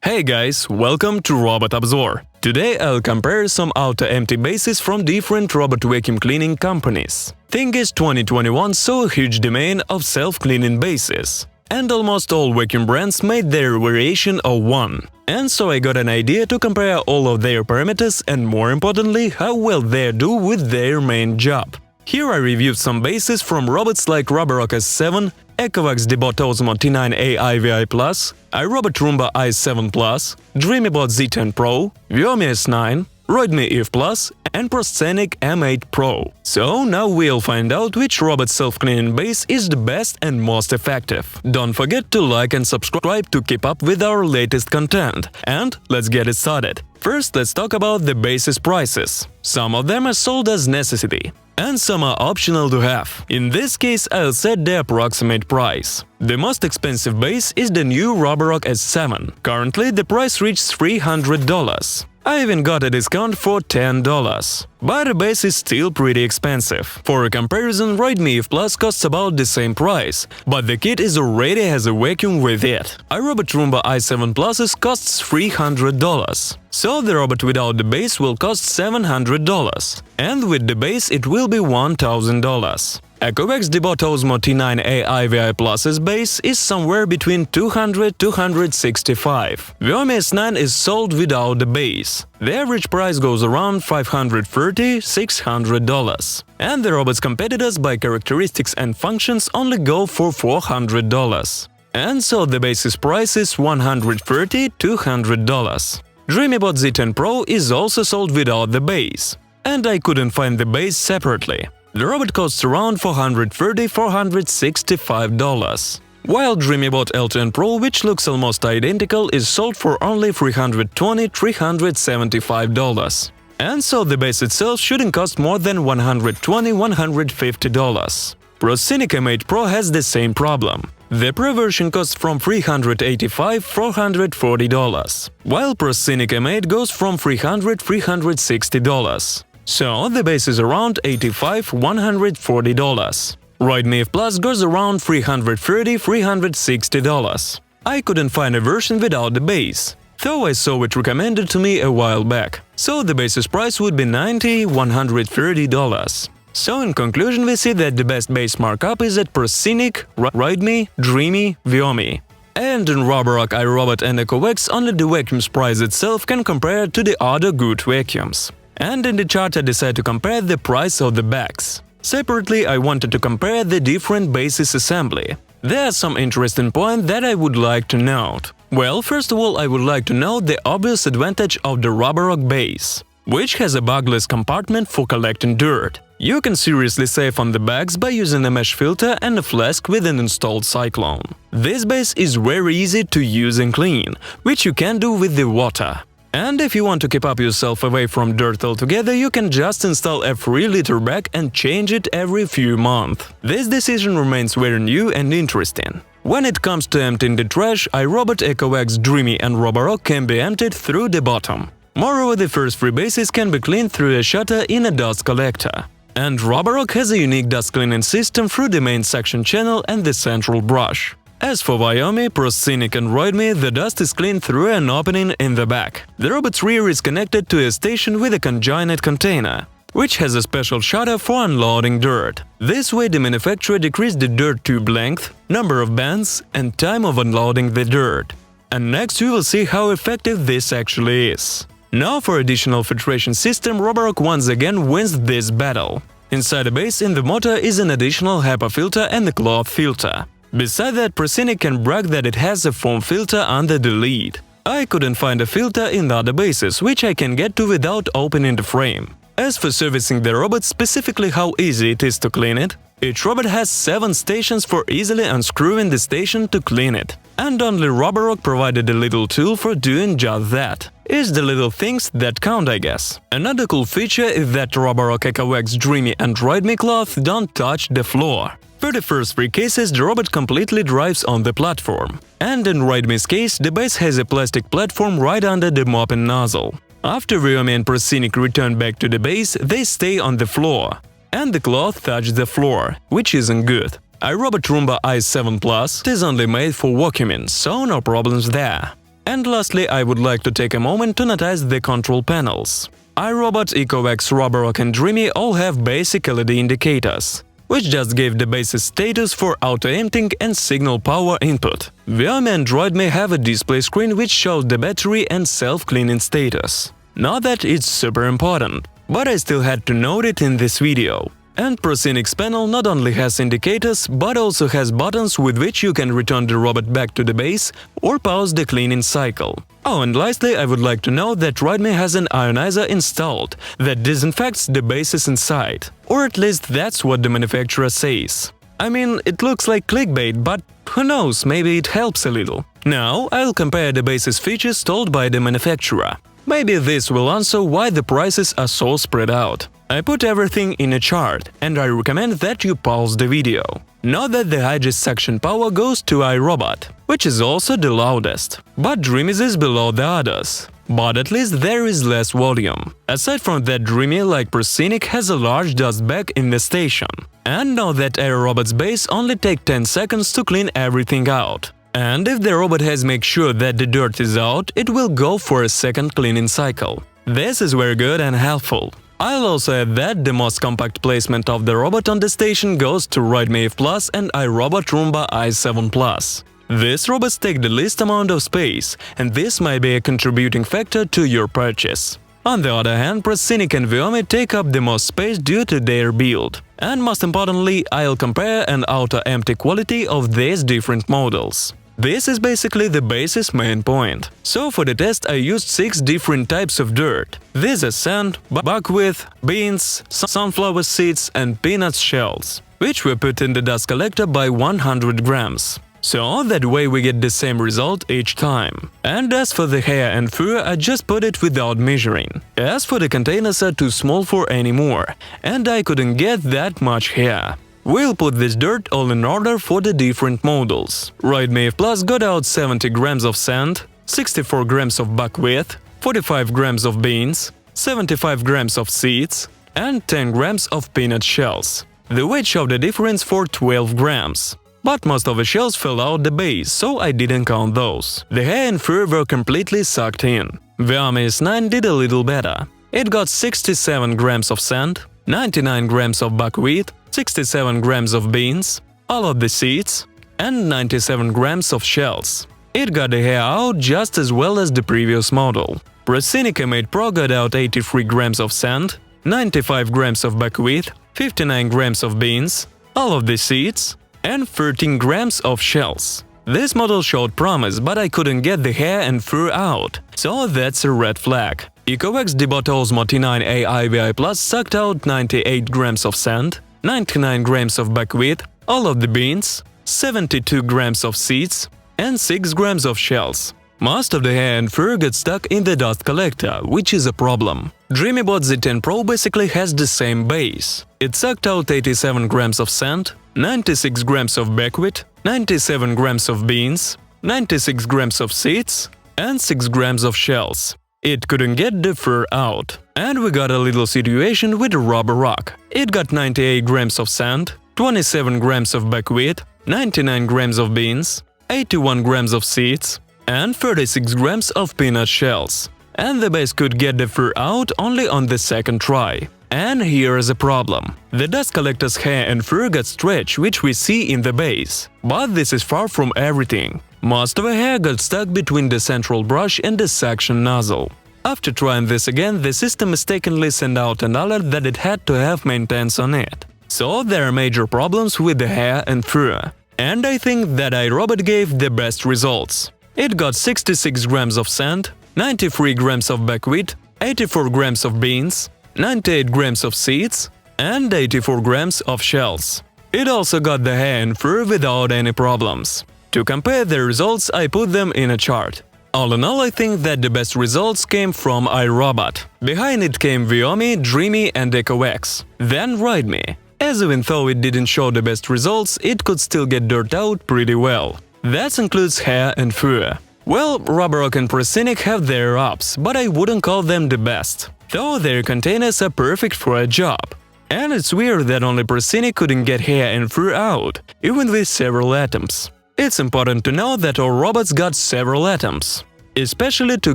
Hey guys, welcome to ROBOTOBZOR. Today I'll compare some auto-empty bases from different robot vacuum cleaning companies. Thing is, 2021 saw a huge demand of self-cleaning bases. And almost all vacuum brands made their variation of one. And so I got an idea to compare all of their parameters and, more importantly, how well they do with their main job. Here I reviewed some bases from robots like Roborock S7, Ecovacs Deebot OZMO T9 AIVI Plus, iRobot Roomba i7 Plus, Dreame Bot Z10 Pro, Viomi S9, Roidmi Eve Plus and Proscenic M8 Pro. So now we'll find out which robot self-cleaning base is the best and most effective. Don't forget to like and subscribe to keep up with our latest content. And let's get it started. First, let's talk about the bases prices. Some of them are sold as necessity, and some are optional to have. In this case, I'll set the approximate price. The most expensive base is the new Roborock S7. Currently, the price reached $300. I even got a discount for $10. But the base is still pretty expensive. For a comparison, Roidmi Eve Plus costs about the same price, but the kit already has a vacuum with it. iRobot Roomba i7 Plus costs $300. So the robot without the base will cost $700, and with the base it will be $1,000. Ecovacs Deebot OZMO T9 AIVI Plus's base is somewhere between $200–265. Viomi S9 is sold without the base. The average price goes around $530–600. And the robot's competitors by characteristics and functions only go for $400. And so the base's price is $130–200. Dreame Bot Z10 Pro is also sold without the base. And I couldn't find the base separately. The robot costs around $430–465, while Dreame Bot L10 Pro, which looks almost identical, is sold for only $320–375. And so the base itself shouldn't cost more than $120–150. Proscenic M8 Pro has the same problem. The Pro version costs from $385–440, while Proscenic M8 goes from $300–360. So the base is around $85–140. Roidmi Eve Plus goes around $330–360. I couldn't find a version without the base, though I saw it recommended to me a while back. So the base's price would be $90–130. So in conclusion, we see that the best base markup is at Proscenic, Roidmi, Dreame, Viomi. And in Roborock, iRobot and Ecovacs, only the vacuum's price itself can compare to the other good vacuums. And in the chart I decided to compare the price of the bags. Separately, I wanted to compare the different bases assembly. There are some interesting points that I would like to note. Well, first of all, I would like to note the obvious advantage of the Roborock base, which has a bugless compartment for collecting dirt. You can seriously save on the bags by using a mesh filter and a flask with an installed cyclone. This base is very easy to use and clean, which you can do with the water. And if you want to keep up yourself away from dirt altogether, you can just install a 3-liter bag and change it every few months. This decision remains very new and interesting. When it comes to emptying the trash, iRobot, Ecovacs, Dreame and Roborock can be emptied through the bottom. Moreover, the first 3 bases can be cleaned through a shutter in a dust collector. And Roborock has a unique dust cleaning system through the main suction channel and the central brush. As for Viomi, Proscenic and Roidmi, the dust is cleaned through an opening in the back. The robot's rear is connected to a station with a conjoined container, which has a special shutter for unloading dirt. This way the manufacturer decreased the dirt tube length, number of bends and time of unloading the dirt. And next we will see how effective this actually is. Now for additional filtration system, Roborock once again wins this battle. Inside the base in the motor is an additional HEPA filter and a cloth filter. Besides that, Proscenic can brag that it has a foam filter under the lid. I couldn't find a filter in the other bases, which I can get to without opening the frame. As for servicing the robot, specifically how easy it is to clean it, each robot has 7 stations for easily unscrewing the station to clean it. And only Roborock provided a little tool for doing just that. It's the little things that count, I guess. Another cool feature is that Roborock, Ecovacs, Dreame and Roidmi cloth don't touch the floor. For the first 3 cases, the robot completely drives on the platform. And in Roidmi's case, the base has a plastic platform right under the mopping nozzle. After Viomi and Proscenic return back to the base, they stay on the floor. And the cloth touches the floor, which isn't good. iRobot Roomba i7 Plus is only made for vacuuming, so no problems there. And lastly, I would like to take a moment to notice the control panels. iRobot, Ecovacs, Roborock and Dreame all have basic LED indicators, which just gave the basic status for auto-emptying and signal power input. Viomi and Roidmi have a display screen which shows the battery and self-cleaning status. Not that it's super important, but I still had to note it in this video. And Proscenic's panel not only has indicators, but also has buttons with which you can return the robot back to the base or pause the cleaning cycle. Oh, and lastly, I would like to note that Roidmi has an ionizer installed that disinfects the bases inside. Or at least that's what the manufacturer says. I mean, it looks like clickbait, but who knows, maybe it helps a little. Now, I'll compare the base's features told by the manufacturer. Maybe this will answer why the prices are so spread out. I put everything in a chart, and I recommend that you pause the video. Note that the highest suction power goes to iRobot, which is also the loudest, but Dreame is below the others. But at least there is less volume. Aside from that, Dreame, like Proscenic, has a large dust bag in the station. And note that iRobot's base only takes 10 seconds to clean everything out. And if the robot has made sure that the dirt is out, it will go for a second cleaning cycle. This is very good and helpful. I'll also add that the most compact placement of the robot on the station goes to Roidmi Eve Plus and iRobot Roomba i7 Plus. These robots take the least amount of space, and this might be a contributing factor to your purchase. On the other hand, Proscenic and Viomi take up the most space due to their build. And most importantly, I'll compare an auto-empty quality of these different models. This is basically the base's main point. So for the test I used 6 different types of dirt. These are sand, buckwheat, beans, sunflower seeds and peanut shells, which were put in the dust collector by 100 grams. So that way we get the same result each time. And as for the hair and fur, I just put it without measuring. As for the containers are too small for any more, and I couldn't get that much hair. We'll put this dirt all in order for the different models. Roidmi Eve Plus got out 70 grams of sand, 64 grams of buckwheat, 45 grams of beans, 75 grams of seeds, and 10 grams of peanut shells. The weight showed a difference for 12 grams. But most of the shells fell out the base, so I didn't count those. The hair and fur were completely sucked in. Viomi S9 did a little better. It got 67 grams of sand, 99 grams of buckwheat, 67 grams of beans, all of the seeds, and 97 grams of shells. It got the hair out just as well as the previous model. Proscenic M8 Pro got out 83 grams of sand, 95 grams of buckwheat, 59 grams of beans, all of the seeds, and 13 grams of shells. This model showed promise, but I couldn't get the hair and fur out, so that's a red flag. Ecovacs Deebot OZMO T9 AIVI Plus sucked out 98 grams of sand, 99 grams of buckwheat, all of the beans, 72 grams of seeds, and 6 grams of shells. Most of the hair and fur got stuck in the dust collector, which is a problem. Dreame Bot Z10 Pro basically has the same base. It sucked out 87 grams of sand, 96 grams of buckwheat, 97 grams of beans, 96 grams of seeds, and 6 grams of shells. It couldn't get the fur out. And we got a little situation with Roborock. It got 98 grams of sand, 27 grams of buckwheat, 99 grams of beans, 81 grams of seeds, and 36 grams of peanut shells. And the base could get the fur out only on the second try. And here is a problem. The dust collector's hair and fur got stretched, which we see in the base. But this is far from everything. Most of the hair got stuck between the central brush and the suction nozzle. After trying this again, the system mistakenly sent out an alert that it had to have maintenance on it. So there are major problems with the hair and fur. And I think that iRobot gave the best results. It got 66 grams of sand, 93 grams of buckwheat, 84 grams of beans, 98 grams of seeds, and 84 grams of shells. It also got the hair and fur without any problems. To compare the results, I put them in a chart. All in all, I think that the best results came from iRobot. Behind it came Viomi, Dreame and Ecovacs. Then Roidmi. As even though it didn't show the best results, it could still get dirt out pretty well. That includes hair and fur. Well, Roborock and Proscenic have their ups, but I wouldn't call them the best. Though their containers are perfect for a job. And it's weird that only Proscenic couldn't get hair and fur out, even with several attempts. It's important to know that our robots got several attempts. especially to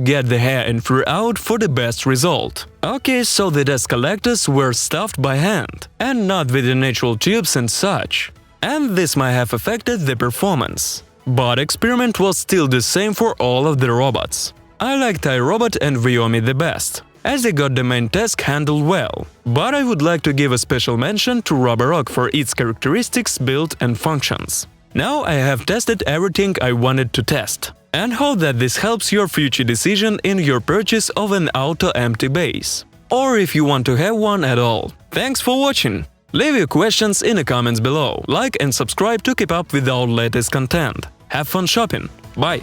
get the hair and fur out for the best result. Okay, so the dust collectors were stuffed by hand, and not with the natural tubes and such. And this might have affected the performance. But experiment was still the same for all of the robots. I liked iRobot and Viomi the best, as they got the main task handled well. But I would like to give a special mention to Roborock for its characteristics, build and functions. Now I have tested everything I wanted to test, and hope that this helps your future decision in your purchase of an auto-empty base, or if you want to have one at all. Thanks for watching! Leave your questions in the comments below, like and subscribe to keep up with our latest content. Have fun shopping! Bye!